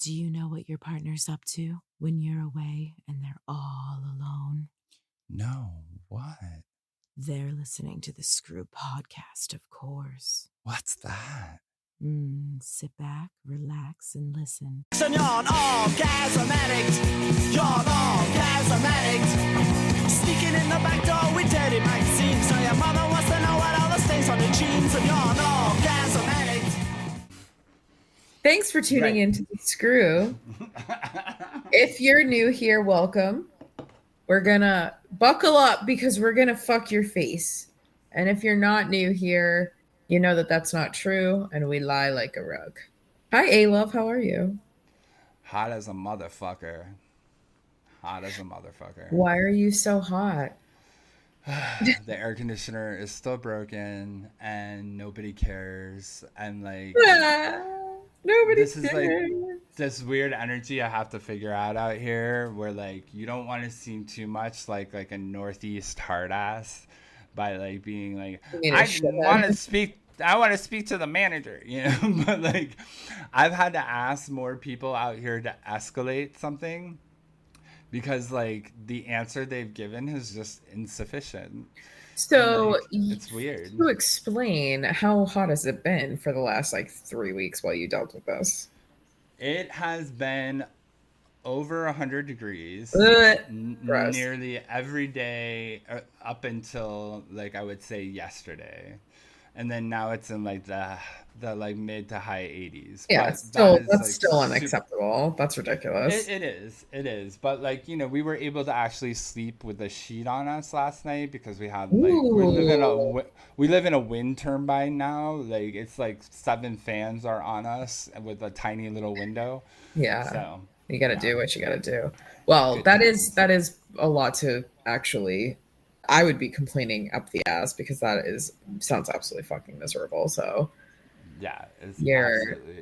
Do you know what your partner's up to when you're away and they're all alone? No, what? They're listening to the Screw podcast, of course. What's that? Sit back, relax, and listen. You're an orgasm addict. You're an orgasm addict. Sneaking in the back door with dirty magazines. So your mother wants to know what all the stains on your jeans. And you're an orgasm addict. Thanks for tuning in to the Screw. If you're new here, welcome. We're gonna buckle up because we're gonna fuck your face. And if you're not new here, you know that that's not true, and we lie like a rug. Hi, A-Love. How are you? Hot as a motherfucker. Hot as a motherfucker. Why are you so hot? The air conditioner is still broken, and nobody cares. And like, Nobody this is like cares. this weird energy I have to figure out here, where like you don't want to seem too much like a northeast hard ass by like being like I want to speak to the manager, you know. But like I've had to ask more people out here to escalate something because like the answer they've given is just insufficient. So like, it's weird. To explain, how hot has it been for the last like 3 weeks while you dealt with this? It has been over 100 degrees Gross. nearly every day up until like I would say yesterday, and then now it's in like the like mid to high 80s. Yeah, but that's still unacceptable. That's ridiculous. It is. But like, you know, we were able to actually sleep with a sheet on us last night because we had like we live in a wind turbine now. Like it's like 7 fans are on us with a tiny little window. Yeah. So you got to do what you got to do. Well, that is a lot to actually. I would be complaining up the ass because sounds absolutely fucking miserable. So yeah,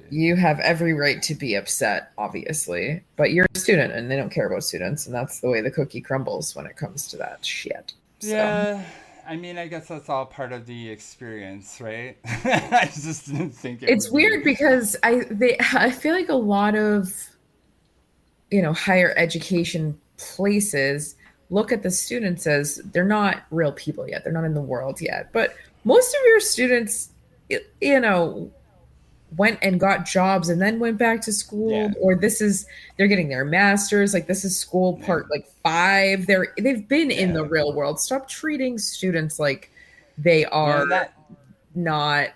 you have every right to be upset, obviously, but you're a student and they don't care about students, and that's the way the cookie crumbles when it comes to that shit. So. Yeah. I mean, I guess that's all part of the experience, right? I just didn't think it's weird because I feel like a lot of, you know, higher education places look at the students as they're not real people yet. They're not in the world yet. But most of your students, you know, went and got jobs and then went back to school, or they're getting their masters. Like this is school part like 5. They've been in the real world. Stop treating students like they are not,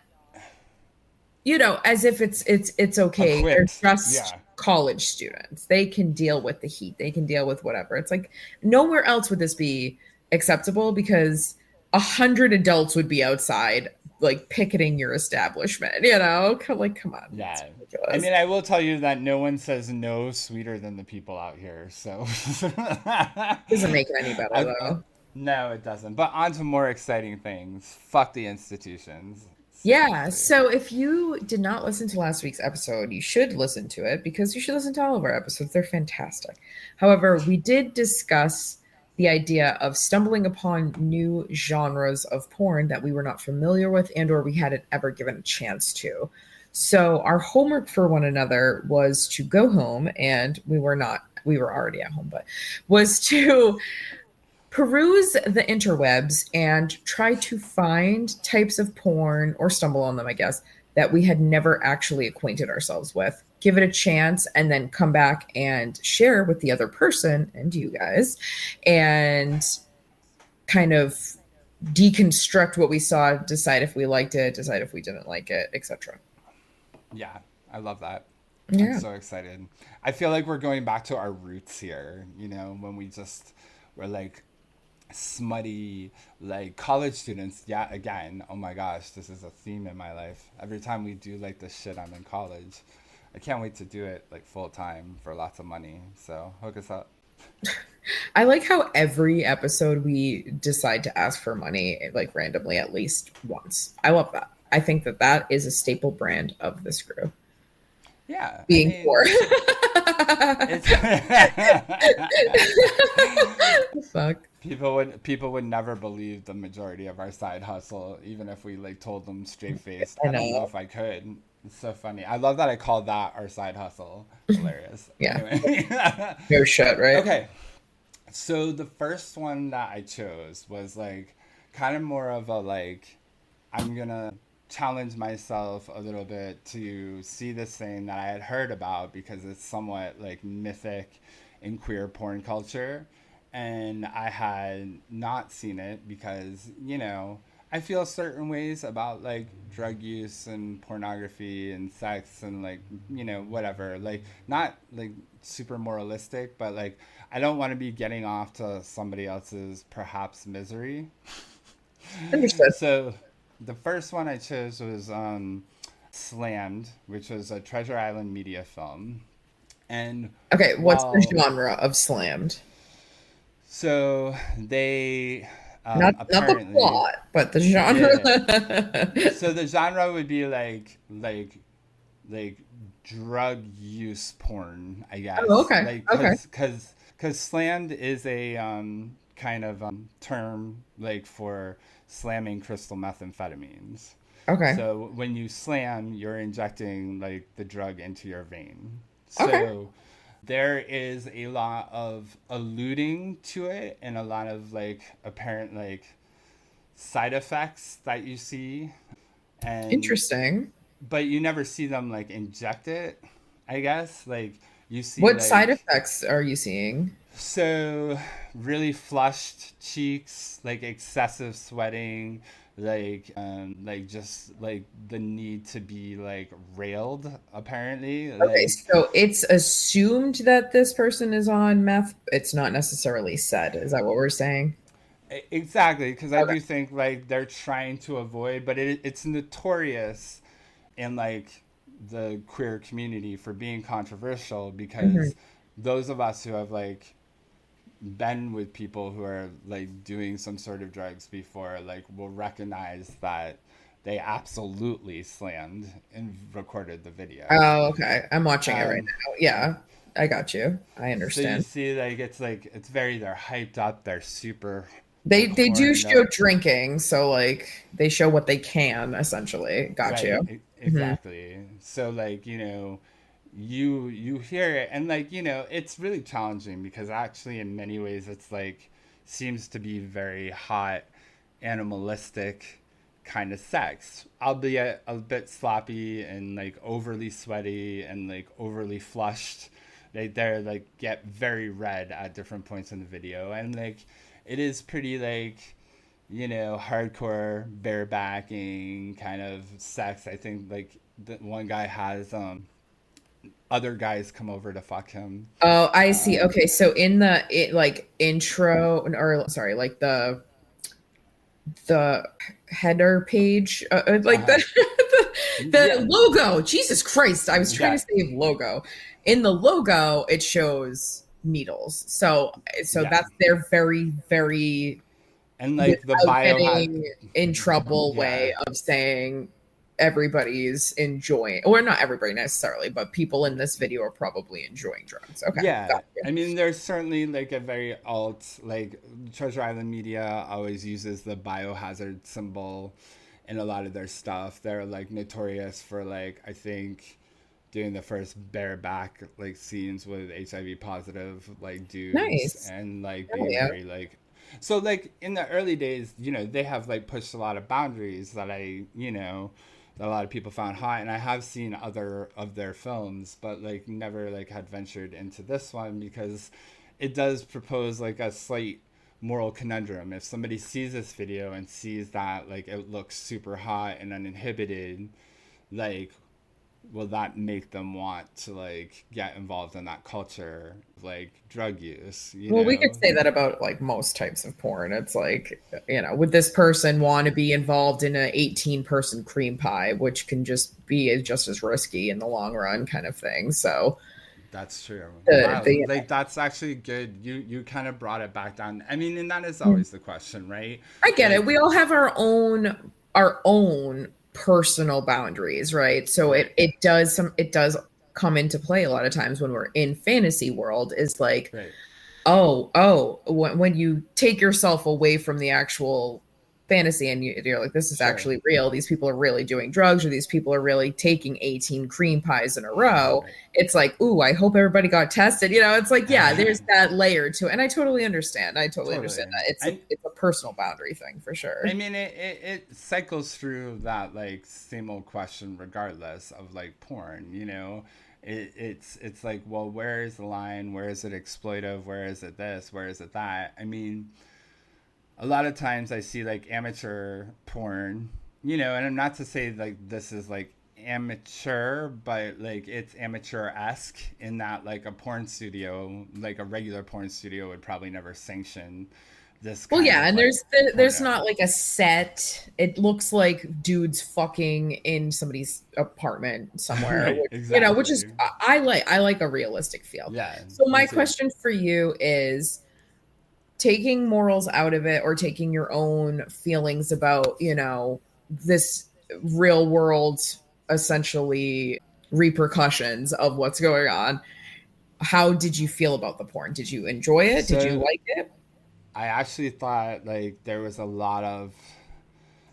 you know, as if it's okay. They're just college students. They can deal with the heat. They can deal with whatever. It's like nowhere else would this be acceptable because 100 adults would be outside like picketing your establishment, you know? Like, come on. Yeah. I mean, I will tell you that no one says no sweeter than the people out here. So doesn't make it any better though. No, it doesn't. But on to more exciting things. Fuck the institutions. Yeah. So if you did not listen to last week's episode, you should listen to it because you should listen to all of our episodes. They're fantastic. However, we did discuss the idea of stumbling upon new genres of porn that we were not familiar with and or we hadn't ever given a chance to. So our homework for one another was to go home, and we were already at home, but was to peruse the interwebs and try to find types of porn, or stumble on them, I guess, that we had never actually acquainted ourselves with. Give it a chance and then come back and share with the other person and you guys and kind of deconstruct what we saw, decide if we liked it, decide if we didn't like it, etc. Yeah, I love that. Yeah. I'm so excited. I feel like we're going back to our roots here, you know, when we're like smutty like college students. Yeah, again, oh my gosh, this is a theme in my life. Every time we do like this shit, I'm in college. I can't wait to do it like full time for lots of money. So hook us up. I like how every episode we decide to ask for money like randomly at least once. I love that. I think that is a staple brand of the Screw. Yeah. Being poor. Fuck. People would never believe the majority of our side hustle, even if we like told them straight faced. I don't know if I could. It's so funny. I love that I called that our side hustle. Hilarious. Yeah. Anyway. No shit, right? Okay. So the first one that I chose was like kind of more of a like I'm gonna challenge myself a little bit to see this thing that I had heard about because it's somewhat like mythic in queer porn culture. And I had not seen it because, you know, I feel certain ways about like drug use and pornography and sex and like, you know, whatever. Like, not like super moralistic, but like, I don't want to be getting off to somebody else's perhaps misery. Understood. So the first one I chose was Slammed, which was a Treasure Island media film. And Okay, what's the while genre of slammed? so they Not the apparently plot, but the genre. yeah. So the genre would be like drug use porn, I guess. Oh, okay. Like Okay. because slammed is a kind of term like for slamming crystal methamphetamines. Okay. So when you slam, you're injecting like the drug into your vein. Okay. So there is a lot of alluding to it and a lot of like apparent like side effects that you see, and Interesting. but you never see them like inject it, I guess. Like you see What side like effects are you seeing? so really flushed cheeks, like excessive sweating, like just like the need to be like railed apparently. Okay, Like so it's assumed that this person is on meth. It's not necessarily said. Is that what we're saying? exactly, because I Okay. do think like they're trying to avoid, but it's notorious in like the queer community for being controversial Mhm. because those of us who have like been with people who are like doing some sort of drugs before like will recognize that they absolutely slammed and recorded the video. Oh, okay. I'm watching it right um now. Yeah, I got you. I so you understand. see like it's very they're hyped up, they're super They like they do horned show up. drinking, so like they show what they can essentially. Got Right, you. Hmm. exactly. So like, you know, you hear it and like, you know, it's really challenging because actually in many ways it's like seems to be very hot, animalistic kind of sex, albeit a bit sloppy and like overly sweaty and like overly flushed. They're like get very red at different points in the video and like it is pretty like you know, hardcore barebacking kind of sex. I think like the one guy has other guys come over to fuck him. Oh, I see. Um, Okay, so in the like intro or sorry, like the header page, like uh, the yeah, logo. Jesus Christ, I was trying to yeah, say logo. In the logo, it shows needles. So yeah, that's their very very and like the without biohazard. getting in trouble Yeah, way of saying everybody's enjoying, or not everybody necessarily, but people in this video are probably enjoying drugs. Okay, yeah. got you. I mean, there's certainly like a very alt like Treasure Island media always uses the biohazard symbol in a lot of their stuff. They're like notorious for like I think doing the first bareback like scenes with HIV positive like dudes Nice. and like Oh being yeah. very like so like in the early days, you know, they have like pushed a lot of boundaries that you know, that a lot of people found hot and I have seen other of their films, but like never like had ventured into this one because it does propose like a slight moral conundrum. If somebody sees this video and sees that like it looks super hot and uninhibited, like will that make them want to like get involved in that culture of like drug use, you Well, we could know? say that about like most types of porn. It's like, would this person want to be involved in an 18-person cream pie, which can just be just as risky in the long run, kind of thing. So That's true. the Wow, the like that's actually good. You kind of brought it back down. I mean, and that is yeah. always the question, right? I get it. Like, We all have our own personal boundaries, right? So right, it does come into play a lot of times when we're in fantasy world is like, right, oh, when you take yourself away from the actual fantasy and you're like, this is Sure. actually real. These people are really doing drugs, or these people are really taking 18 cream pies in a row. Right. It's like, ooh, I hope everybody got tested. You know, it's like, yeah, there's that layer to it. And I totally understand. I totally understand Totally. that. It's a personal boundary thing for sure. I mean, it cycles through that like same old question, regardless of like porn. You know, it's like, well, where is the line? Where is it exploitive? Where is it this? Where is it that? I mean, a lot of times I see like amateur porn. You know, and I'm not to say like this is like amateur, but like it's amateur esque in that like a porn studio, like a regular porn studio, would probably never sanction this Well, kind yeah, of and like there's porno. not like a set. It looks like dudes fucking in somebody's apartment somewhere, Right, which, which is exactly. I like a realistic feel. Yeah, So me my too. question for you is, taking morals out of it, or taking your own feelings about, this real world, essentially repercussions of what's going on. How did you feel about the porn? Did you enjoy it? Did you So like it? I actually thought like there was a lot of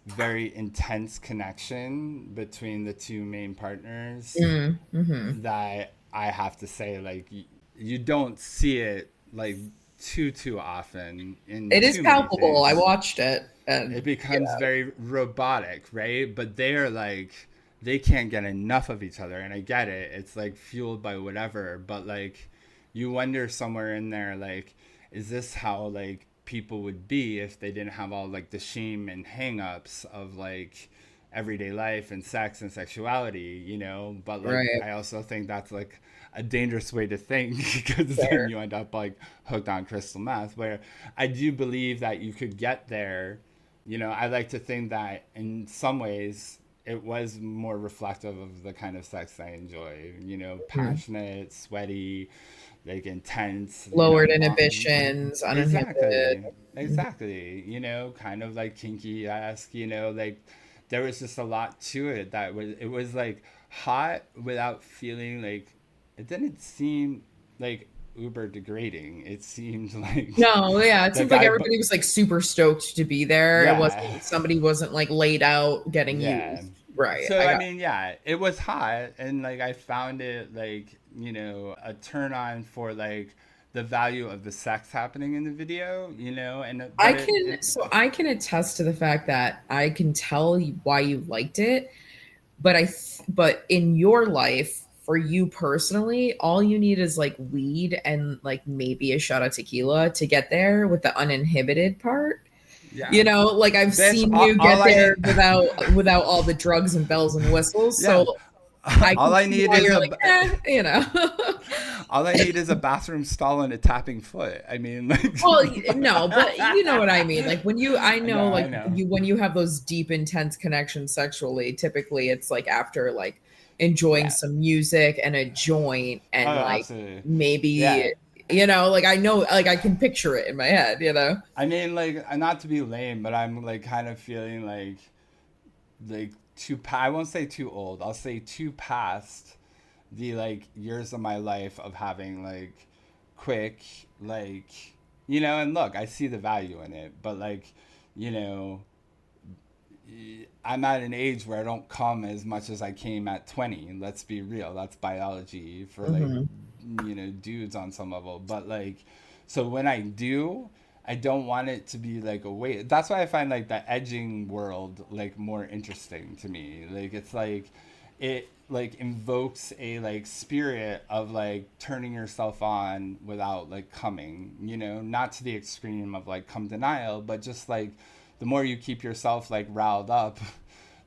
very intense connection between the two main partners Mm-hmm. that I have to say like you don't see it like too often in It is too many palpable. I things. watched it, and It becomes very robotic, right? But they're like they can't get enough of each other, and I get it. It's like fueled by whatever, but like you wonder somewhere in there like is this how like people would be if they didn't have all like the shame and hang-ups of like everyday life and sex and sexuality, you know? But like right I also think that's like a dangerous way to think because then there. you end up like hooked on crystal meth, where I do believe that you could get there. You know, I like to think that in some ways it was more reflective of the kind of sex I enjoy, you know, Mhm. passionate, sweaty, like intense, you know, Lowered long. inhibitions, uninhibited. Exactly. Exactly. You know, kind of like kinky esque, you know, like there was just a lot to it that was, it was like hot without feeling like, it didn't seem like uber degrading. It seemed like No, yeah, it the seems like guy, everybody was like super stoked to be there. It yeah, wasn't somebody wasn't like laid out getting yeah. used. Right. So I I got mean, yeah, it was hot, and like I found it like you know a turn on for like the value of the sex happening in the video, you know, and I but can it so I can attest to the fact that I can tell why you liked it, but but in your life, for you personally, all you need is like weed and like maybe a shot of tequila to get there with the uninhibited part. yeah, Like I've bitch. seen All, you get all I there need, without all the drugs and bells and whistles. yeah, So I all can I see need why is you're a like, all I need is a bathroom stall and a tapping foot. I mean, like, Well, no, but you know what I mean. Like I no, know, I like know. when you have those deep, intense connections sexually, typically it's like after like enjoying Yeah. some music and a joint Oh, and like absolutely. maybe, Yeah. like I know, like I can picture it in my head. I mean, like, not to be lame, but I'm like kind of feeling like I won't say too old. I'll say too past the like years of my life of having like quick like you know. And look, I see the value in it, but like you know, I'm at an age where I don't come as much as I came at 20. Let's be real. That's biology for like, Hmm. you know, dudes on some level. But like, so when I do, I don't want it to be like a weight. That's why I find like the edging world like more interesting to me. Like, it's like, it like invokes a like spirit of like turning yourself on without like coming, you know, not to the extreme of like come denial, but just like the more you keep yourself like riled up,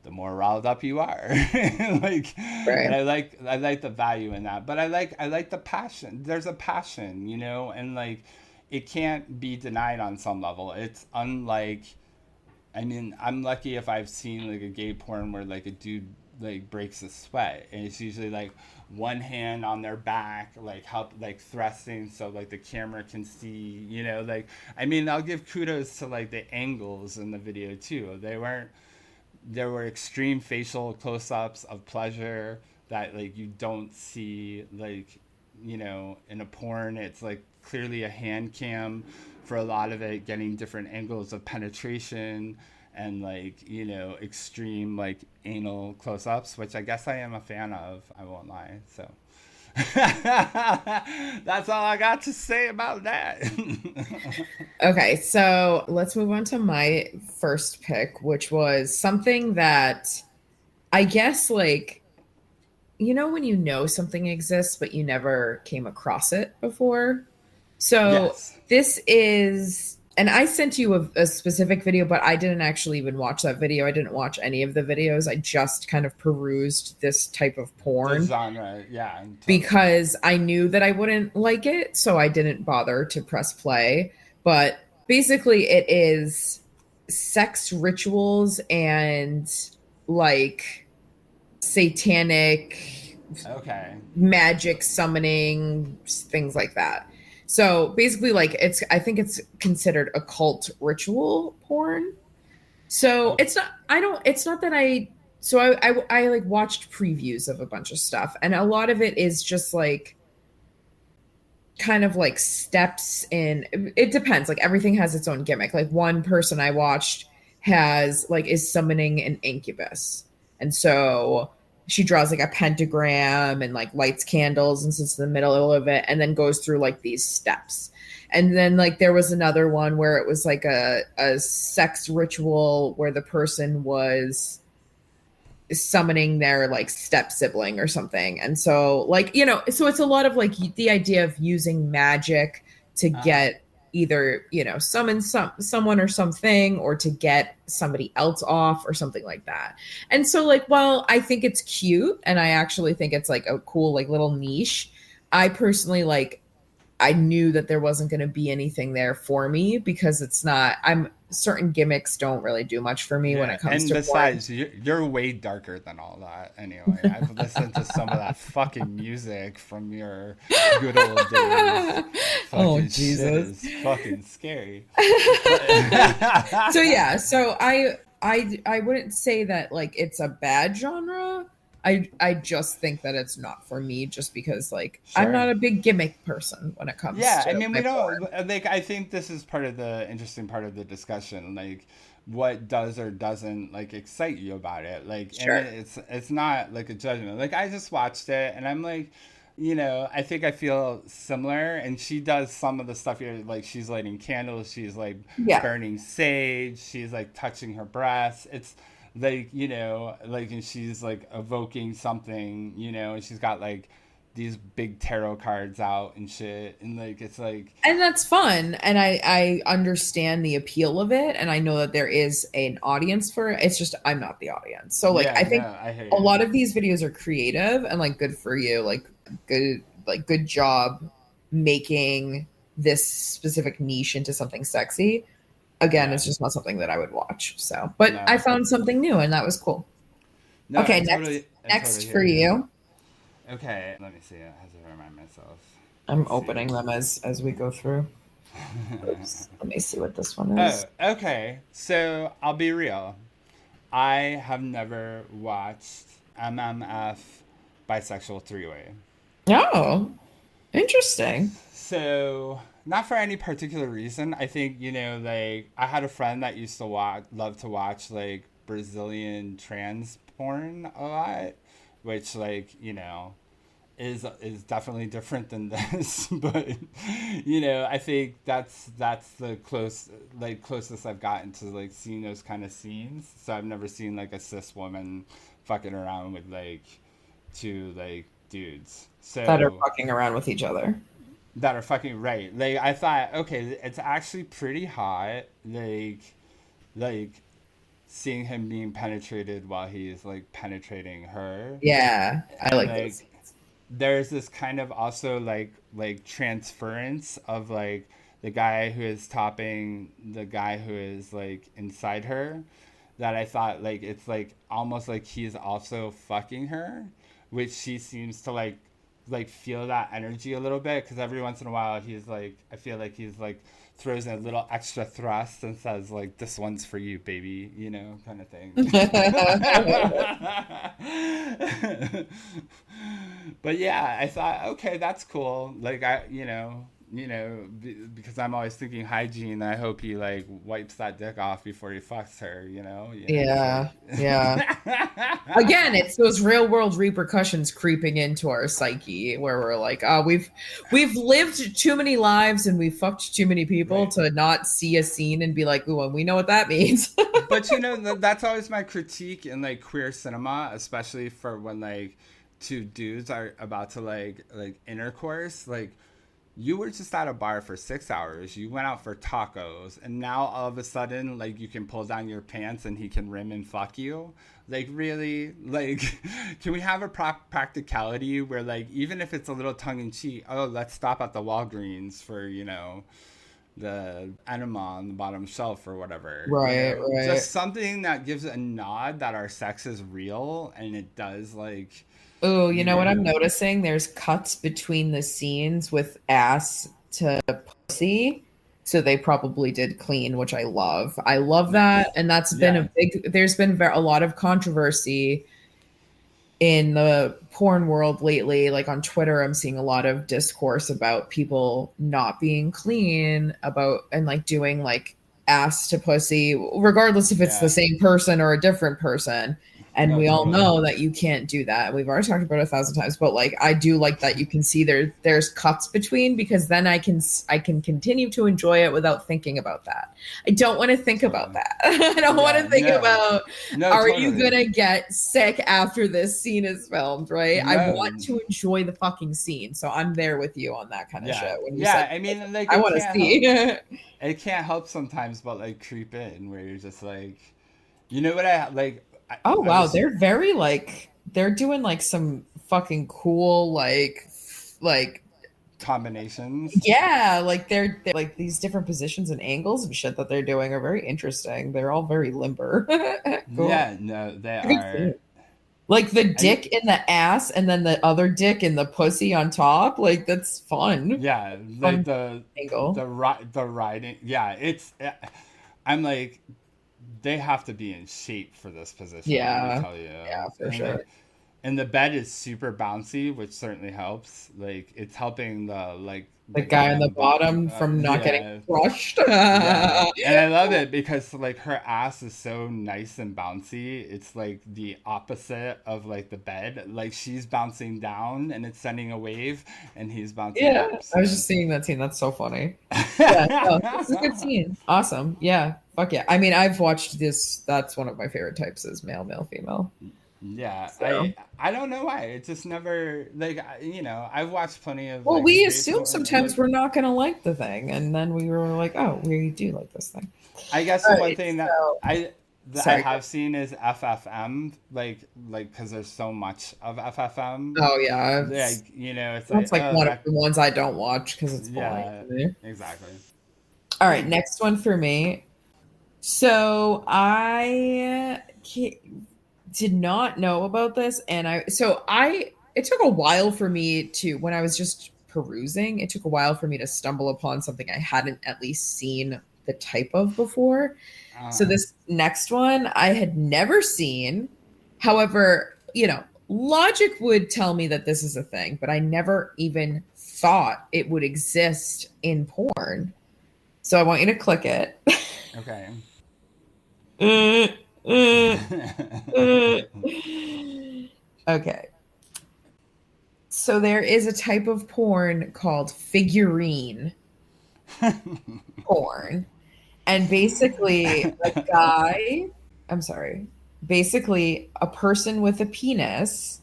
the more riled up you are. Like, and Right. I like the value in that, but I like the passion. There's a passion, you know, and like it can't be denied on some level. It's unlike, I mean, I'm lucky if I've seen like a gay porn where like a dude like breaks a sweat, and it's usually like one hand on their back, like help like thrusting so like the camera can see, you know, like I mean, I'll give kudos to like the angles in the video too. They weren't There were extreme facial close-ups of pleasure that like you don't see like you know in a porn. It's like clearly a hand cam for a lot of it, getting different angles of penetration and like, you know, extreme like anal close-ups, which I guess I am a fan of, I won't lie. So that's all I got to say about that. Okay, so let's move on to my first pick, which was something that I guess, like, you know, when you know something exists, but you never came across it before. So Yes. this is, and I sent you a specific video, but I didn't actually even watch that video. I didn't watch any of the videos. I just kind of perused this type of The porn genre, yeah, totally. because I knew that I wouldn't like it. So I didn't bother to press play. But basically, it is sex rituals and like satanic Okay. magic summoning, things like that. So basically, like, I think it's considered occult ritual porn. So Okay. it's not that I like watched previews of a bunch of stuff, and a lot of it is just like kind of like steps in, it depends, like everything has its own gimmick. Like one person I watched has like is summoning an incubus, and so she draws like a pentagram and like lights candles and sits in the middle of it and then goes through like these steps. And then like there was another one where it was like a sex ritual where the person was summoning their like step sibling or something. And so like, you know, so it's a lot of like the idea of using magic to get either, you know, summon someone or something, or to get somebody else off or something like that. And so like, while I think it's cute and I actually think it's like a cool like little niche, I personally like, I knew that there wasn't going to be anything there for me because it's not, I'm certain gimmicks don't really do much for me when Yeah, it comes and to porn. besides, you're way darker than all that anyway. I've listened to some of that fucking music from your good old days. Oh Fucking shit Jesus. is fucking scary. So yeah, so I wouldn't say that like it's a bad genre. I just think that it's not for me just because like I'm Sure. not a big gimmick person when it comes Yeah, I to mean, we my don't porn. like. I think this is part of the interesting part of the discussion, like what does or doesn't like excite you about it, like, and Sure. it's not like a judgment. Like I just watched it, and I'm like, you know, I think I feel similar. And she does some of the stuff here, like she's lighting candles, she's like Yeah. burning sage, she's like touching her breasts. It's like, you know, like, and she's like evoking something, you know, and she's got like these big tarot cards out and shit, and like it's like And that's fun, and I understand the appeal of it, and I know that there is an audience for it. It's just I'm not the audience. So like yeah, I think no, I hear a you. lot of these videos are creative and like good for you. Good job making this specific niche into something sexy. Again, Yeah, it's just not something that I would watch. So, but I no, found something new and that was cool. no, Okay, next I totally next hear for you. you. Okay, let me see, I have to remind myself. I'm Let's see. opening them as we go through. Oops. Let me see what this one Oh, is. okay, so I'll be real, I have never watched MMF bisexual three-way. Oh, interesting. So, not for any particular reason. I think, you know, like, I had a friend that used to love to watch, like, Brazilian trans porn a lot, which, like, you know, is definitely different than this. But, you know, I think that's the closest I've gotten to, like, seeing those kind of scenes. So I've never seen, like, a cis woman fucking around with, like, two, like, dudes. That are So fucking around with each other. that are fucking right. Like I thought, okay, it's actually pretty hot. Like seeing him being penetrated while he's like penetrating her, Yeah, I and like those. like there's this kind of also like transference of like the guy who is topping the guy who is like inside her, that I thought like it's like almost like he's also fucking her, which she seems to like feel that energy a little bit, because every once in a while he's like, I feel like he's like throws in a little extra thrust and says like, this one's for you, baby, you know, kind of thing. But yeah, I thought, okay, that's cool. Like I, you know, you know, because I'm always thinking hygiene. I hope he like wipes that dick off before he fucks her. Yeah, It's yeah. like Again, it's those real world repercussions creeping into our psyche where we're like, oh, we've lived too many lives and we've fucked too many people right. to not see a scene and be like, ooh, and we know what that means. But that's always my critique in like queer cinema, especially for when like two dudes are about to like intercourse. Like, you were just at a bar for 6 hours, you went out for tacos, and now all of a sudden like you can pull down your pants and he can rim and fuck you. Like, really? Like, can we have a practicality where like, even if it's a little tongue-in-cheek, oh, let's stop at the Walgreens for the enema on the bottom shelf or whatever. Right. Just something that gives a nod that our sex is real, and it does like. Oh, you know what I'm noticing? There's cuts between the scenes with ass to pussy. So they probably did clean, which I love. I love that. And that's been there's been a lot of controversy in the porn world lately. Like on Twitter, I'm seeing a lot of discourse about people not being clean and like doing like ass to pussy, regardless if it's the same person or a different person. And we all know that you can't do that. We've already talked about it 1,000 times, but like, I do like that you can see there's cuts between, because then I can continue to enjoy it without thinking about that. I don't want to think about that. I don't want to think about, are you going to get sick after this scene is filmed, right? No. I want to enjoy the fucking scene. So I'm there with you on that kind of shit. When you said, I mean, like, I want to see. It can't help sometimes, but like creep in where you're just like, you know what I like. Oh wow, they're very like, they're doing like some fucking cool like combinations. Yeah, like they're like these different positions and angles and shit that they're doing are very interesting. They're all very limber. Cool. Yeah, no, they are. Like the dick in the ass and then the other dick in the pussy on top. Like, that's fun. Yeah, like fun angle. the riding. Yeah, it's. I'm like, they have to be in shape for this position. Yeah, tell you. Yeah, for sure. And the bed is super bouncy, which certainly helps. Like, it's helping the guy on the bottom from not getting crushed. And I love it because like her ass is so nice and bouncy. It's like the opposite of like the bed. Like, she's bouncing down and it's sending a wave, and he's bouncing up. So. I was just seeing that scene. That's so funny. It's a good scene. Awesome. Yeah. Fuck yeah. I mean, I've watched this. That's one of my favorite types, is male, female. Yeah, so. I don't know why. It just never, like, I've watched plenty of. Well, we assume sometimes we're not going to like the thing, and then we were like, oh, we do like this thing. I guess the one thing that I have seen is FFM, like because there's so much of FFM. Oh yeah, it's like one of the ones I don't watch because it's boring. Yeah, exactly. All right, next one for me. So I did not know about this, and it took a while for me to, when I was just perusing, it took a while for me to stumble upon something I hadn't at least seen the type of before. So this next one I had never seen. However, logic would tell me that this is a thing, but I never even thought it would exist in porn. So I want you to click it. Okay. Okay. So there is a type of porn called figurine porn. And basically basically a person with a penis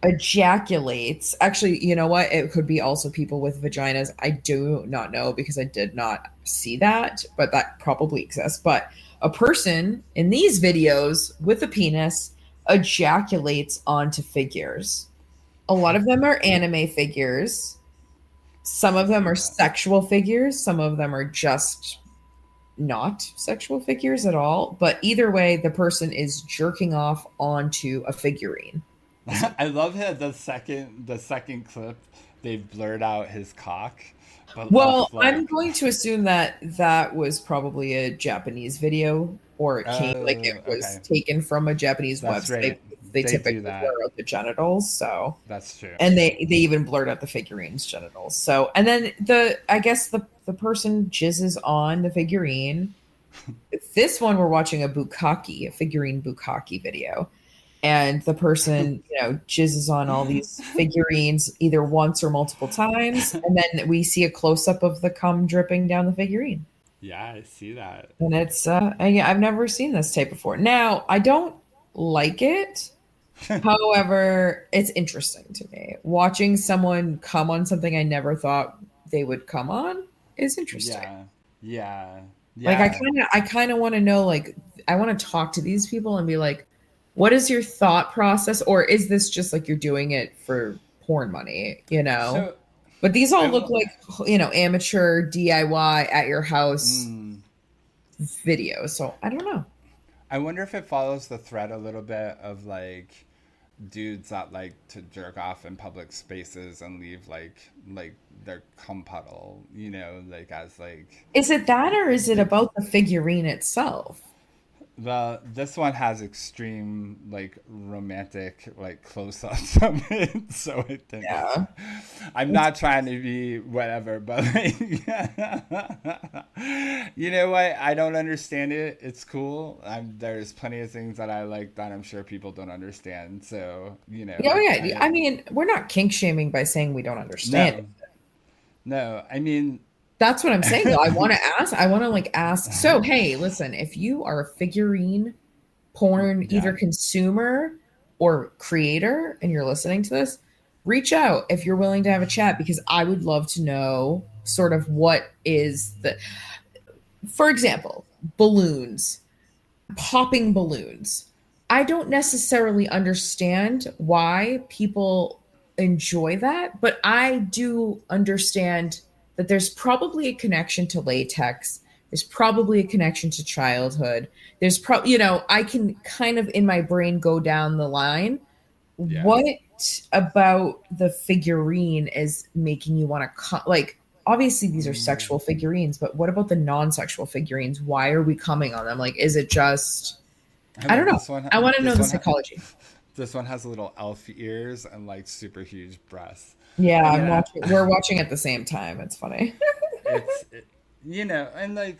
ejaculates. Actually, you know what? It could be also people with vaginas. I do not know because I did not see that, but that probably exists. But a person in these videos with a penis ejaculates onto figures. A lot of them are anime figures. Some of them are sexual figures. Some of them are just not sexual figures at all. But either way, the person is jerking off onto a figurine. I love how the second clip they blurred out his cock. Well, I'm going to assume that was probably a Japanese video, or it came it was taken from a Japanese website they They do typically that. blur out the genitals. So, That's true. and they even blurred out the figurine's genitals. So, and then I guess the person jizzes on the figurine. This one we're watching a figurine bukkake video, and the person jizzes on all these figurines either once or multiple times, and then we see a close up of the cum dripping down the figurine. Yeah, I see that. And it's I've never seen this tape before. Now I don't like it. However, it's interesting to me. Watching someone come on something I never thought they would come on is interesting. Yeah. Yeah. Like Yeah. I kind of want to know, like, I want to talk to these people and be like, what is your thought process? Or is this just like you're doing it for porn money, So But these all I look like, amateur DIY at your house mm, videos. So I don't know. I wonder if it follows the thread a little bit of like dudes that like to jerk off in public spaces and leave like their cum puddle, like as like. Is it that, or is it about the figurine itself? Well, this one has extreme like romantic like close-ups of it, so I think Yeah. I'm not trying to be whatever, but like, you know what? I don't understand it. It's cool. There's plenty of things that I like that I'm sure people don't understand. So Oh yeah. I mean, we're not kink shaming by saying we don't understand no, it. no. I mean, That's what I'm saying though. I want to like ask. So, hey, listen, if you are a figurine porn either yeah, consumer or creator and you're listening to this, reach out if you're willing to have a chat, because I would love to know sort of what is for example, balloons, popping balloons. I don't necessarily understand why people enjoy that, but I do understand that there's probably a connection to latex. There's probably a connection to childhood. There's I can kind of in my brain go down the line. yeah. What about the figurine is making you want to like, obviously these are Mm. sexual figurines, but what about the non-sexual figurines? Why are we coming on them? Like, is it just, I I don't mean, know. I want to know the one, psychology. this one has little elf ears and like super huge breasts. Yeah, And I'm then watching. We're watching at the same time. It's funny. and like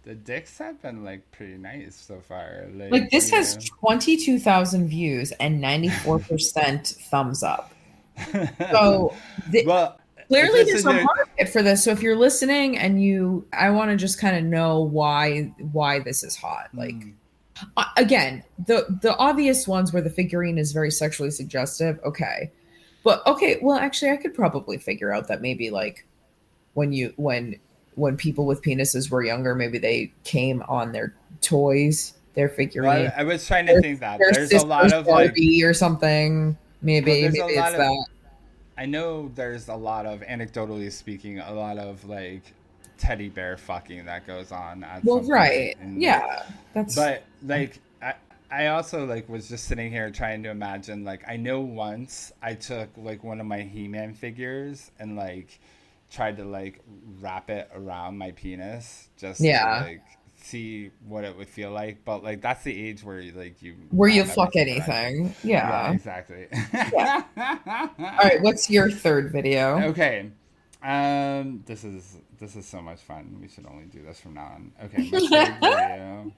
the dicks have been like pretty nice so far. Like, Like, this has 22,000 views and 94% thumbs up. So well, clearly just there's in a your, market for this. So if you're listening and I want to just kind of know why this is hot. Like, again, the obvious ones where the figurine is very sexually suggestive. Okay. But okay, well, actually I could probably figure out that maybe like when people with penises were younger, maybe they came on their toys, their well, figurine, I was trying to think that their there's a lot sister's of like, Barbie or something. well, Maybe there's a it's lot of, that. I know there's a lot of, anecdotally speaking, a lot of like teddy bear fucking that goes on at Well, some point. right. Yeah. That's But like I also like was just sitting here trying to imagine, like, I know once I took like one of my He-Man figures and like tried to like wrap it around my penis just to yeah. like see what it would feel like, but like that's the age where you Where you wrap fuck everything around. anything. Yeah, Yeah. exactly. Yeah. All right, what's your third video? Okay. This is so much fun. We should only do this from now on. Okay, my third video.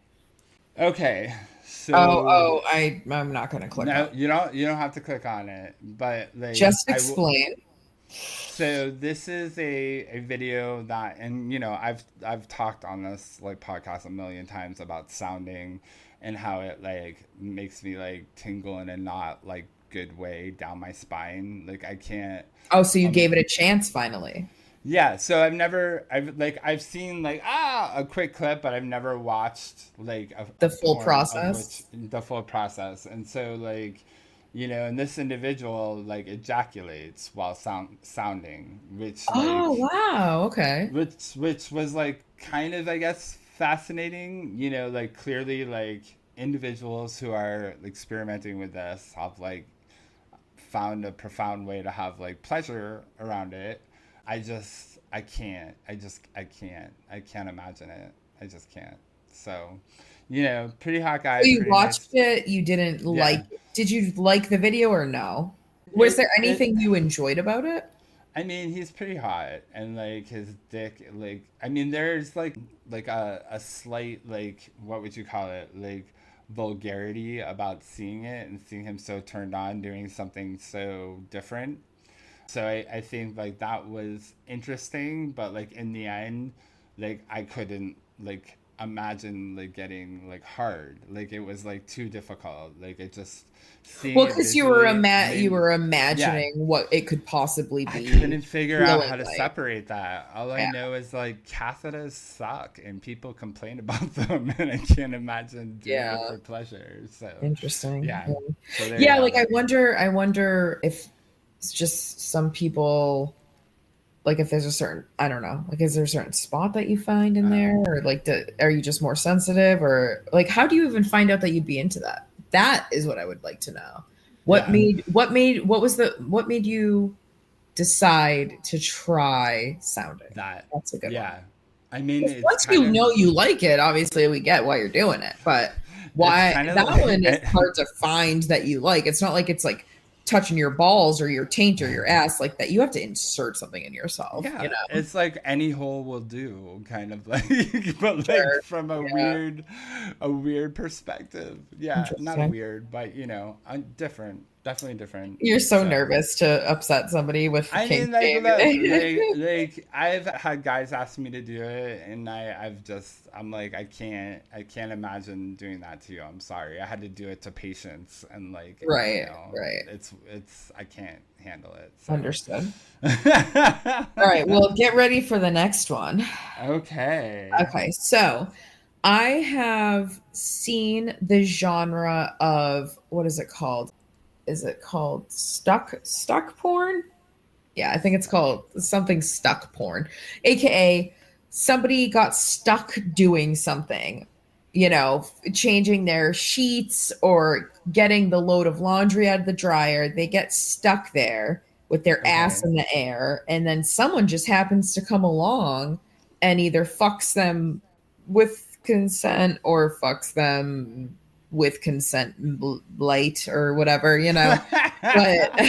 Okay, so I'm not gonna click on no, it. you don't have to click on it, but like Just I will. explain. So this is a video that, and I've talked on this like podcast a million times about sounding and how it like makes me like tingle in a not like good way down my spine. Like I can't. Oh, so you Um, gave it a chance finally. Yeah, so I've seen like a quick clip, but I've never watched like The a full porn of process. which the full process. And so like, and this individual like ejaculates while sounding, which Oh, like wow. Okay. which was like kind of, I guess, fascinating. Like clearly like individuals who are experimenting with this have like found a profound way to have like pleasure around it. I can't imagine it. I just can't. So, pretty hot So guy, you pretty watched nice. it, you didn't Yeah. like it. Did you like the video or no? Was It there it anything you enjoyed about it? I mean, he's pretty hot, and like his dick, like I mean, there's like a slight like what would you call it, like vulgarity about seeing it and seeing him so turned on doing something so different. So I think like that was interesting, but like in the end, like I couldn't like imagine like getting like hard. Like it was like too difficult. Like it just seeing Well, it because visually you made were yeah. imagining what it could possibly I be couldn't figure out feeling how to like. separate that. All I Yeah, know is like catheters suck and people complain about them, and I can't imagine doing it yeah, for pleasure. So, interesting. yeah. Yeah, So there you yeah, have like it. I wonder if it's just some people, like if there's a certain, I don't know, like is there a certain spot that you find in Uh, there, or like are you just more sensitive, or like how do you even find out that you'd be into that? That is what I would like to know. yeah. What made you decide to try sounding? That. That's a good one. Yeah. I mean, 'Cause it's once kind you of know you like it, obviously we get why you're doing it. But it's why kind of that one is like hard to find that you like. It's not like it's like touching your balls or your taint or your ass like that. You have to insert something in yourself, you yeah, know? it's like any hole will do, kind of like, but like Sure. from Yeah. a weird perspective. Yeah, not a Interesting. weird, but different, definitely different. You're so So. nervous to upset somebody with I kink mean, like, look, shaming. I've had guys ask me to do it, and I'm like, I can't imagine doing that to you. I'm sorry. I had to do it to patients, and like, Right, right. I can't handle it. So, Understood. All right, well, get ready for the next one. okay. Okay, so I have seen the genre of what is it called? Is it called stuck porn? Yeah, I think it's called something stuck porn, aka somebody got stuck doing something, changing their sheets or getting the load of laundry out of the dryer. They get stuck there with their ass Okay. in the air, and then someone just happens to come along and either fucks them with consent or fucks them with consent light or whatever, but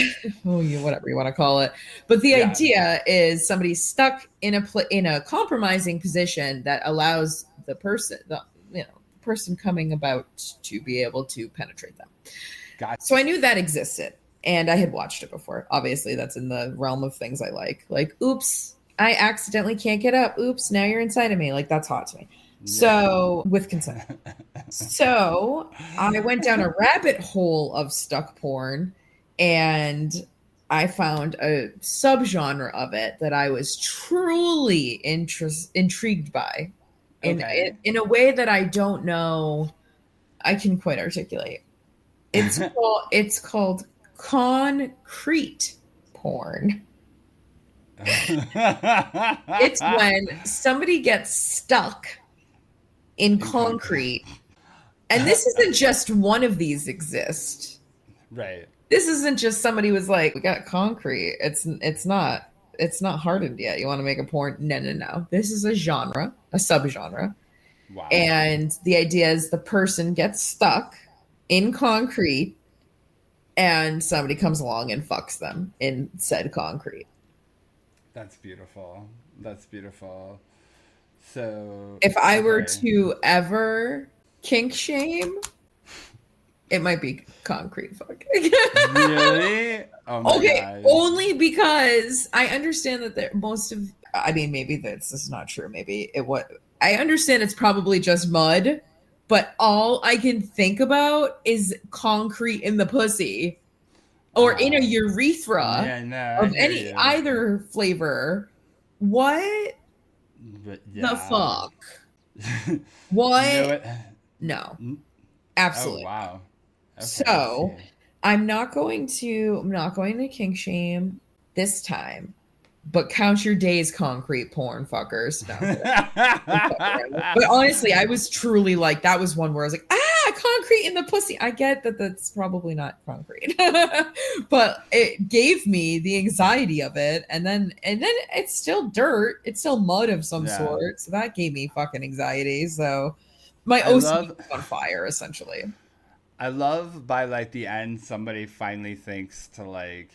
whatever you want to call it. But the Yeah. idea is somebody's stuck in in a compromising position that allows the person coming about to be able to penetrate them. Got. So I knew that existed, and I had watched it before. Obviously, that's in the realm of things I like. Like, oops, I accidentally can't get up. Oops, now you're inside of me. Like, that's hot to me. Yeah. So with consent. So I went down a rabbit hole of stuck porn, and I found a subgenre of it that I was truly intrigued by in, Okay. in a way that I don't know I can quite articulate. It's called concrete porn. It's when somebody gets stuck in In concrete. concrete. And this isn't just one of these exist. Right. This isn't just somebody was like, we got concrete. It's not hardened yet. You want to make a porn? No, no, no. This is a genre, a subgenre. Wow. And the idea is the person gets stuck in concrete and somebody comes along and fucks them in said concrete. That's beautiful. That's beautiful. So, If I were okay. to ever kink shame, it might be concrete fucking. Really? Oh my Okay, god. only because I understand that I mean, maybe this is not true. Maybe I understand it's probably just mud, but all I can think about is concrete in the pussy or in a urethra Yeah, no, I of hear you. either flavor. What But the yeah. fuck? You know What? what? No, Oh absolutely. wow. Okay, I So see. I'm not going to kink shame this time, but count your days, concrete porn fuckers. No, I'm kidding. I'm fucking around. But honestly, I was truly like, that was one where I was like, concrete in the pussy. I get that that's probably not concrete, but it gave me the anxiety of it. And then it's still dirt. It's still mud of some Yeah. sort. So that gave me fucking anxiety. So My I OCD love is on fire, essentially. I love by like the end somebody finally thinks to like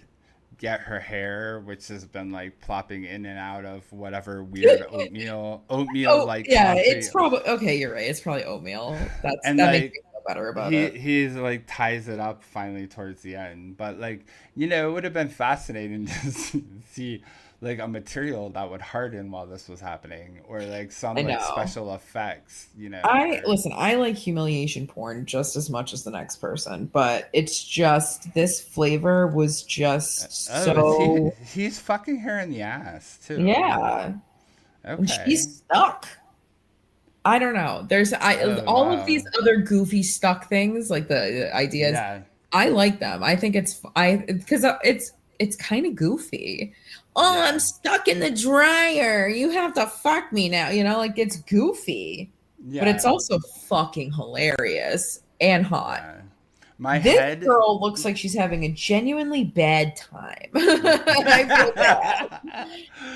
get her hair, which has been like plopping in and out of whatever weird oatmeal Oh, like yeah, it's concrete, probably okay. You're right. It's probably oatmeal. and That makes like me feel better about he it. he's like ties it up finally towards the end. But like it would have been fascinating to see like a material that would harden while this was happening, or like some I like know. special effects, I or listen, I like humiliation porn just as much as the next person, but it's just this flavor was just oh, is so he's fucking her in the ass too. yeah. And Okay. she's stuck. I don't know. There's Oh all of these wow. other goofy stuck things, like the ideas. Yeah. I like them. I think I because it's kind of goofy. Oh, I'm Yeah. stuck in the dryer. You have to fuck me now. Like it's goofy, but it's Yeah. also fucking hilarious and hot. Yeah. My This head. girl looks like she's having a genuinely bad time. And I feel bad.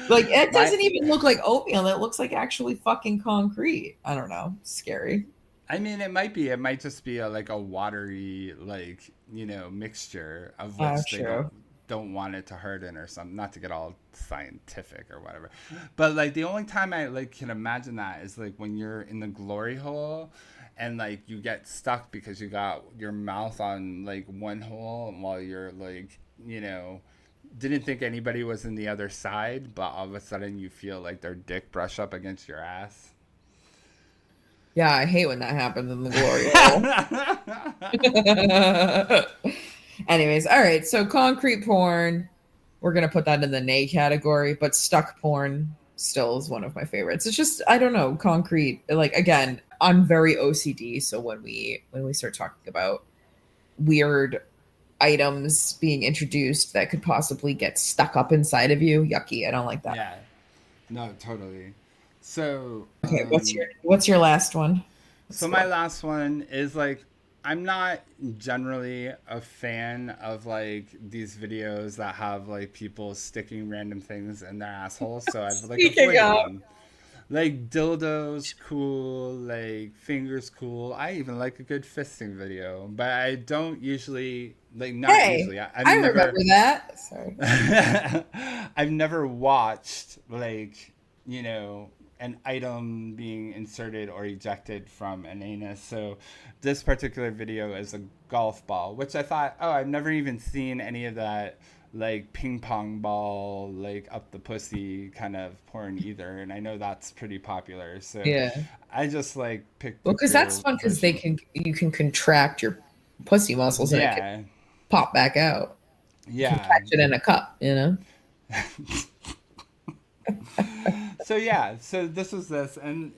Like it My. doesn't even look like oatmeal. It looks like actually fucking concrete. I don't know. Scary. I mean, it might be. It might just be like a watery, like mixture of Oh, which they true. don't want it to harden or something. Not to get all scientific or whatever, but like the only time I like can imagine that is like when you're in the glory hole, and like you get stuck because you got your mouth on like one hole, and while you're like didn't think anybody was in the other side, but all of a sudden you feel like their dick brush up against your ass. Yeah, I hate when that happens in the glory hole. Anyways, all right. So concrete porn, we're gonna put that in the nay category, but stuck porn still is one of my favorites. It's just I don't know, concrete. Like again, I'm very OCD, so when we start talking about weird items being introduced that could possibly get stuck up inside of you, yucky. I don't like that. Yeah. No, totally. So, Okay, what's your last one? so my last one is like I'm not generally a fan of like these videos that have like people sticking random things in their assholes. So I've like Speaking avoided of, them. Like dildos, cool. Like fingers, cool. I even like a good fisting video, but I don't usually like. Not hey, usually. I I've remember never. that. Sorry. I've never watched like an item being inserted or ejected from an anus. So this particular video is a golf ball, which I thought, oh, I've never even seen any of that like ping pong ball like up the pussy kind of porn either, and I know that's pretty popular. So Yeah. I just like picked Well, the because that's cool fun because version. you can contract your pussy muscles and it can Yeah, pop back out. You can yeah. catch it in a cup. So yeah, so this was this, and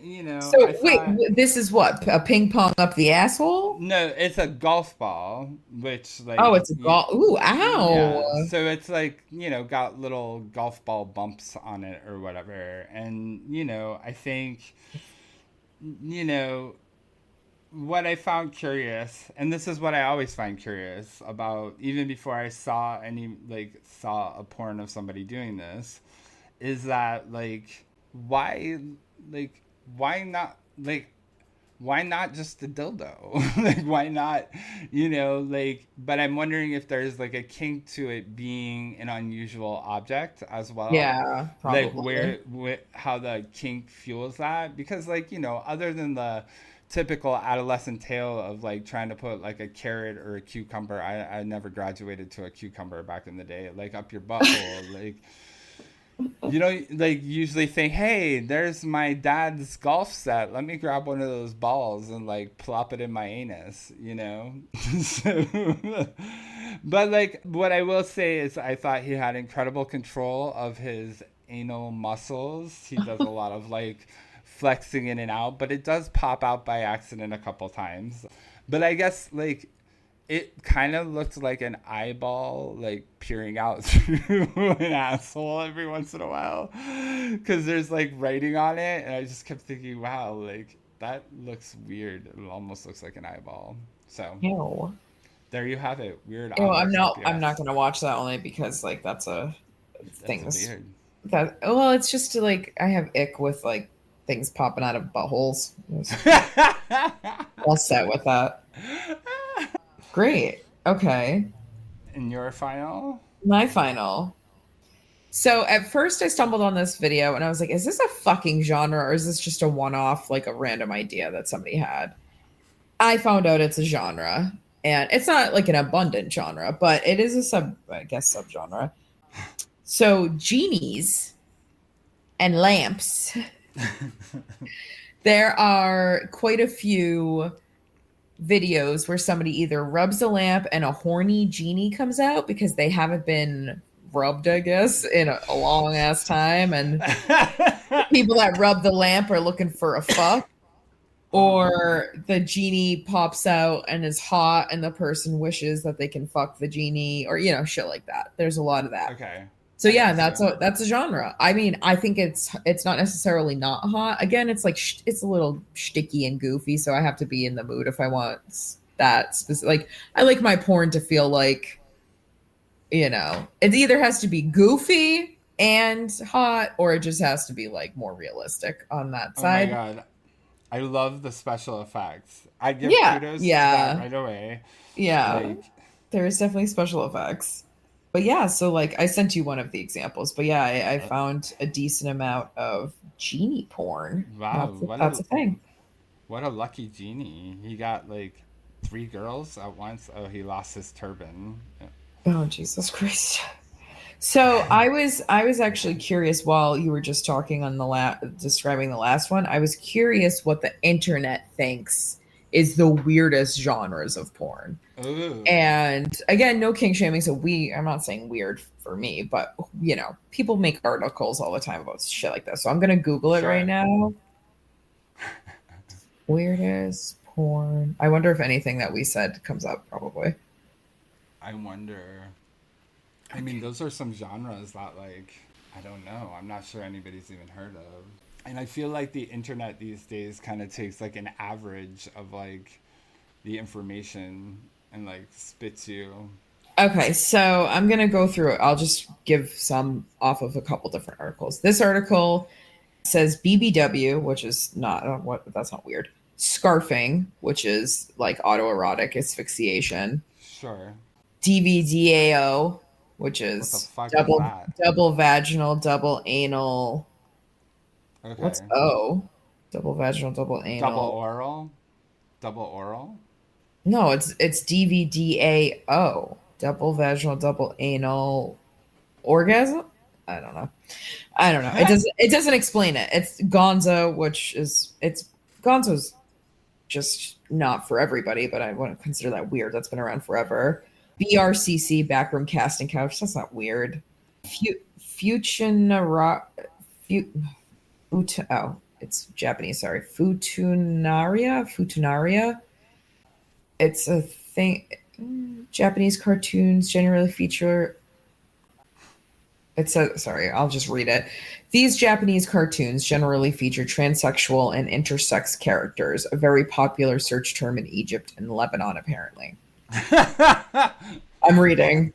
So I wait, thought. this is what a ping pong up the asshole? No, it's a golf ball, which like Oh, it's a golf. Ooh, ow! yeah. So it's like got little golf ball bumps on it or whatever, and I think what I found curious, and this is what I always find curious about, even before I saw a porn of somebody doing this, is that why like why not why not just a dildo? Like, why not, but I'm wondering if there's like a kink to it being an unusual object as well. Yeah, Like, probably. how the kink fuels that. Because, other than the typical adolescent tale of like trying to put like a carrot or a cucumber, I never graduated to a cucumber back in the day, like up your butthole. Like, usually think, hey, there's my dad's golf set. Let me grab one of those balls and like plop it in my anus. So, but like, what I will say is I thought he had incredible control of his anal muscles. He does a lot of like flexing in and out, but it does pop out by accident a couple times. But I guess like it kind of looked like an eyeball like peering out through an asshole every once in a while, because there's like writing on it, and I just kept thinking, wow, like that looks weird. It almost looks like an eyeball. So Ew. there you have it. Weird Ew, I'm objects up not. your I'm not ass. going to watch that only because that's a That's thing. weird. That well, it's just like I have ick with like things popping out of buttholes. All set with that. Great. Okay. In your final? My final. So at first I stumbled on this video and I was like, is this a fucking genre or is this just a one-off, like a random idea that somebody had? I found out it's a genre. And it's not like an abundant genre, but it is a subgenre. So genies and lamps. There are quite a few videos where somebody either rubs a lamp and a horny genie comes out because they haven't been rubbed, I guess, in a long ass time. And people that rub the lamp are looking for a fuck. Or the genie pops out and is hot and the person wishes that they can fuck the genie, or shit like that. There's a lot of that. Okay. So yeah, that's a genre. I mean, I think it's not necessarily not hot. Again, it's like it's a little shticky and goofy, so I have to be in the mood if I want that specific. Like, I like my porn to feel like, it either has to be goofy and hot, or it just has to be like more realistic on that side. Oh my god, I love the special effects. I give Yeah, kudos to yeah. that right away. Yeah, Like, there is definitely special effects. But yeah, so like I sent you one of the examples, but yeah, I found a decent amount of genie porn. wow, That's a thing. what a lucky genie. He got like 3 girls at once. Oh, he lost his turban. Oh Jesus Christ! So I was actually curious while you were just talking on describing the last one. I was curious what the internet thinks is the weirdest genres of porn. Ooh. And again, no king shaming. So I'm not saying weird for me, but people make articles all the time about shit like this. So I'm gonna Google it right now. Weirdest porn. I wonder if anything that we said comes up. Probably. I wonder. I mean, those are some genres that, like, I don't know. I'm not sure anybody's even heard of. And I feel like the internet these days kind of takes like an average of like the information and like spits you. Okay, so I'm gonna go through it. I'll just give some off of a couple different articles. This article says BBW, which is not that's not weird. Scarfing, which is like autoerotic asphyxiation. Sure. DVDAO, which What the is fuck is that? double vaginal, double anal. Okay. What's O? Double vaginal, double anal. Double oral? Double oral? No, it's DVDAO. Double vaginal, double anal orgasm? I don't know. It doesn't explain it. It's Gonzo, Gonzo's just not for everybody, but I wouldn't consider that weird. That's been around forever. BRCC, backroom casting couch. That's not weird. It's Japanese. Sorry, Futunaria. It's a thing. Japanese cartoons generally feature. Sorry, I'll just read it. These Japanese cartoons generally feature transsexual and intersex characters, a very popular search term in Egypt and Lebanon, apparently. I'm reading.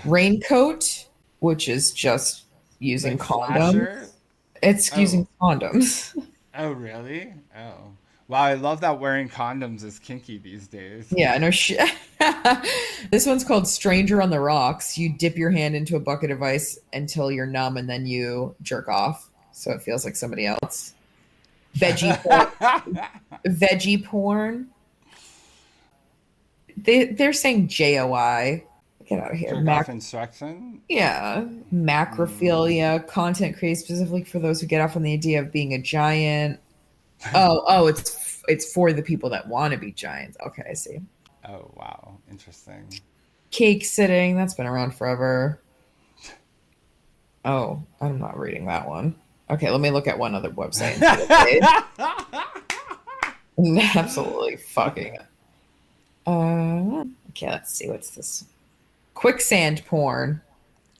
Raincoat, which is just using like condoms. Flasher? It's using condoms. Oh, really? Oh. Wow, I love that wearing condoms is kinky these days. Yeah, no shit. This one's called Stranger on the Rocks. You dip your hand into a bucket of ice until you're numb and then you jerk off. So it feels like somebody else. Veggie porn. Veggie porn. They're saying JOI. Get out of here. Jerk off instruction? Yeah. Macrophilia. Content created specifically for those who get off on the idea of being a giant. Oh, it's for the people that want to be giants. Okay, I see. Oh, wow. Interesting. Cake sitting. That's been around forever. Oh, I'm not reading that one. Okay, let me look at one other website. Absolutely fucking. Okay, let's see. What's this? Quicksand porn.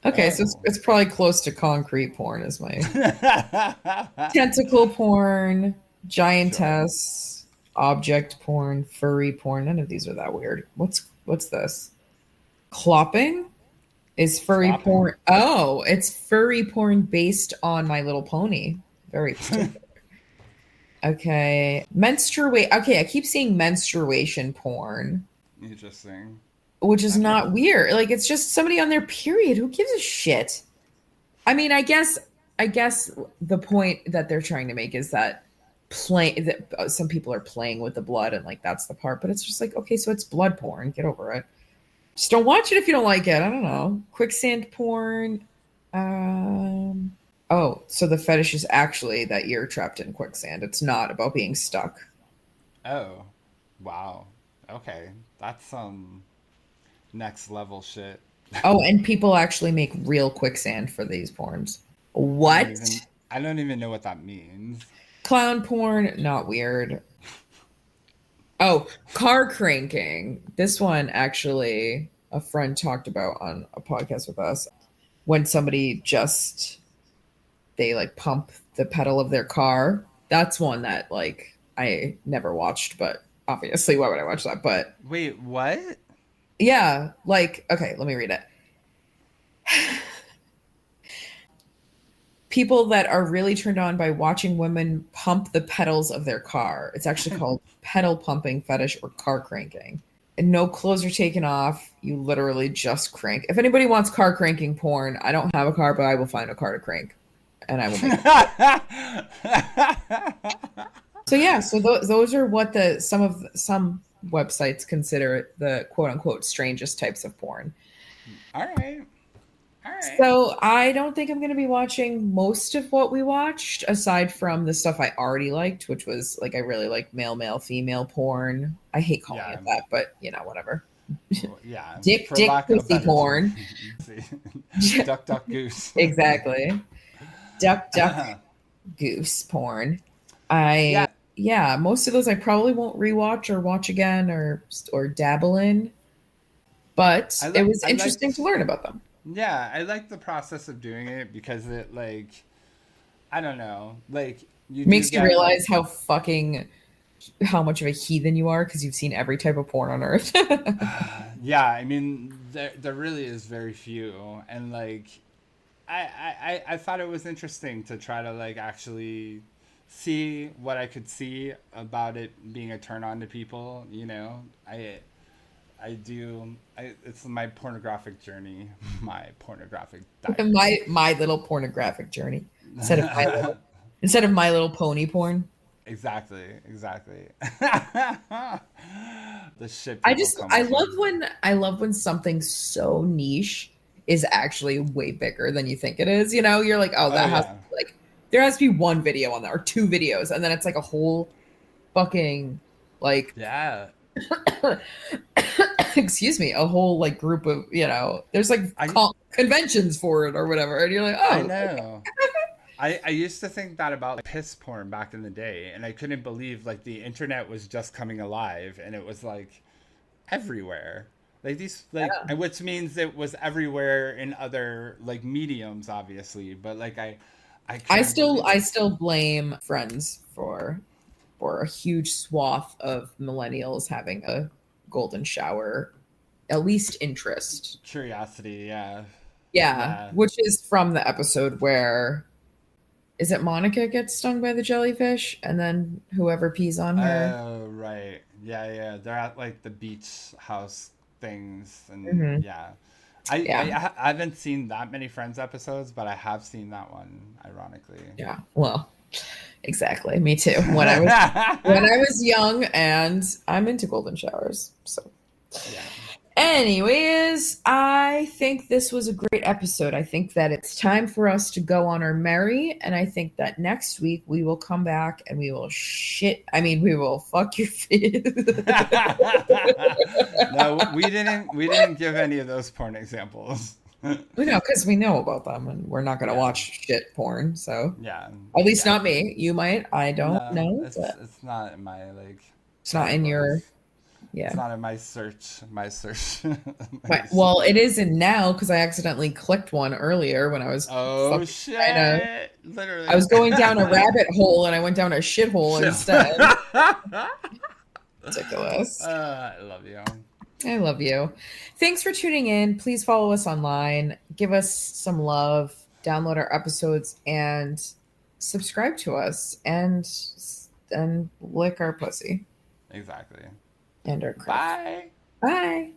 Okay, so it's probably close to concrete porn is my tentacle porn, giantess, object porn, furry porn. None of these are that weird. What's this? Clopping is furry porn. Oh, it's furry porn based on My Little Pony. Very particular. Okay. Menstruate. Okay, I keep seeing menstruation porn, Interesting. which is Okay. not weird. Like it's just somebody on their period. Who gives a shit? I mean, I guess the point that they're trying to make is that some people are playing with the blood and like that's the part, but it's just like, okay, so it's blood porn. Get over it. Just don't watch it if you don't like it. I don't know. Quicksand porn. Um oh, so the fetish is actually that you're trapped in quicksand. It's not about being stuck. Oh, wow. Okay, that's some next level shit. Oh, and people actually make real quicksand for these porns. What? I don't even know what that means. Clown porn, not weird. Oh, car cranking. This one actually a friend talked about on a podcast with us when somebody just they like pump the pedal of their car. That's one that like I never watched, but obviously why would I watch that? But Wait, what? yeah, like okay, let me read it. People that are really turned on by watching women pump the pedals of their car. It's actually called pedal pumping fetish or car cranking. And no clothes are taken off. You literally just crank. If anybody wants car cranking porn, I don't have a car, but I will find a car to crank, and I will make it. So yeah, so those are what some websites consider the quote unquote strangest types of porn. All right. All right. So I don't think I'm going to be watching most of what we watched, aside from the stuff I already liked, which was like I really like male, female porn. I hate calling Yeah. it that, but whatever. Yeah. Dick, For lack of pussy better porn. term. Duck, duck, goose. Exactly. Duck, goose porn. Yeah. Yeah, most of those I probably won't rewatch or watch again or dabble in, but it was I interesting to liked. learn about them. Yeah, I like the process of doing it because it like I don't know, like you do Makes you get like realize how much of a heathen you are because you've seen every type of porn on earth. yeah, I mean there really is very few and like I thought it was interesting to try to like actually see what I could see about it being a turn on to people, you know. I do it's my pornographic journey, my pornographic diary. My little pornographic journey instead of my little pony porn. Exactly, exactly. The shit I people just come up with. I love when something so niche is actually way bigger than you think it is. You know, you're like, oh, Oh that has to yeah. be like there has to be one video on there or two videos, and then it's like a whole fucking like Yeah. excuse me, a whole like group of there's like I conventions for it or whatever, and you're like, I oh, know. I used to think that about like, piss porn back in the day, and I couldn't believe like the internet was just coming alive, and it was like everywhere. Like these, like, yeah. and which means it was everywhere in other like mediums, obviously. But like I couldn't believe I it. still blame friends for a huge swath of millennials having a golden shower, at least interest. Curiosity, yeah, Yeah, yeah. which is from the episode where is it Monica gets stung by the jellyfish and then whoever pees on her. Oh, right. Yeah, yeah. They're at like the beach house things, and Hmm. yeah. Yeah, I haven't seen that many Friends episodes, but I have seen that one, ironically. yeah. Well, exactly. Me too. When I was young, and I'm into golden showers. So Yeah. anyways, I think this was a great episode. I think that it's time for us to go on our merry, and I think that next week we will come back and we will we will fuck your face. No, we didn't give any of those porn examples. We know because we know about them, and we're not going to Yeah. watch shit porn. So Yeah, at least not exactly. me. You might. I don't No, know, but it's not in my like it's not in categories. your It's yeah. not in my search. My search. Well, it isn't now because I accidentally clicked one earlier when I was Oh fucking trying to. shit! I Literally. was going down a rabbit hole and I went down a shithole Shit. instead. Ridiculous. I love you. I love you. Thanks for tuning in. Please follow us online. Give us some love. Download our episodes and subscribe to us. And and lick our pussy Exactly. and our crotch. Bye. Bye.